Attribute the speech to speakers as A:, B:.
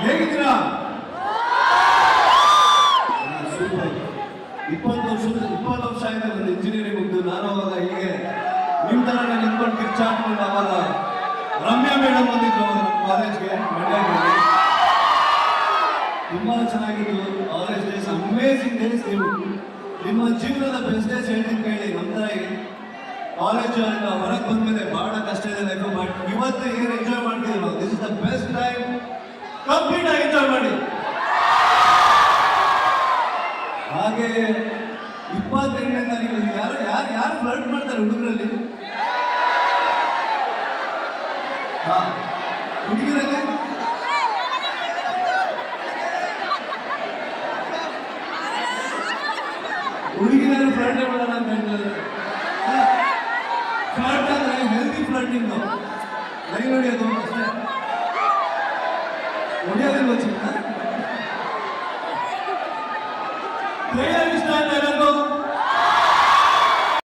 A: ಹೇಗಿದ್ದೀರಾ? ಸೂಪರ್. 20 ವರ್ಷ ಆಯ್ತು ನನ್ನ ಇಂಜಿನಿಯರಿಂಗ್ ಮುಗ್ದು. ನಾನು ಅವಾಗ ಹೀಗೆ ನಿಮ್ಮ ಥರನೇ ನಿಂತ್ಕೊಂಡು ಕಿರ್ಚಾಡ್ಕೊಂಡು ಅವಾಗ ರಮ್ಯಾ ಮೇಡಮ್ ಬಂದಿದ್ರು ನಮ್ಮ ಕಾಲೇಜ್ಗೆ ಮಂಡ್ಯದಲ್ಲಿ. ತುಂಬಾ ಚೆನ್ನಾಗಿತ್ತು ಕಾಲೇಜ್ ಡೇಸ್, ಅಮೇಜಿಂಗ್ ಡೇಸ್. ನಿಮ್ಮ ಜೀವನದ ಬೆಸ್ಟ್ ಡೇಸ್ ಹೇಳ್ತೀನಿ ಕೇಳಿ. ನಮ್ಮ ಥರ ಕಾಲೇಜು ಹೊರಗೆ ಬಂದ್ಮೇಲೆ ಬಹಳ ಕಷ್ಟ ಇದೆ ಲೈಫ್. ಬಟ್ ಇವತ್ತು ಏನು ಎಂಜಾಯ್ ಮಾಡ್ತಿದ್ರು, this is the best time. Complete ಆಗಿ ಎಂಜಾಯ್ ಮಾಡಿ. ಹಾಗೆ 28ನೇ ತಾರೀಕು ಯಾರು ಯಾರು ಯಾರು ಫ್ಲರ್ಟ್ ಮಾಡ್ತಾರೆ ಹುಡುಗರಲ್ಲಿ? ಹುಡುಗಿರಲ್ಲಿ ಹುಡುಗಿರಲ್ಲಿ ಫ್ಲರ್ಟ್ ಮಾಡೋಣ ಅಂತ ಹೇಳ್ತಾರೆ. ಫ್ಲರ್ಟ್ ಅಂದ್ರೆ ಹೆಲ್ದಿ ಫ್ಲರ್ಟಿಂಗ್, ಲೈನ್ ಹೊಡಿಯೋದು ಅಷ್ಟೇ, ಹೊಡಿಯೋದಿಲ್ಲ ಚಿಕ್ಕ. ಕೈಯಲ್ಲಿ ಸ್ಟಾರ್ಟ್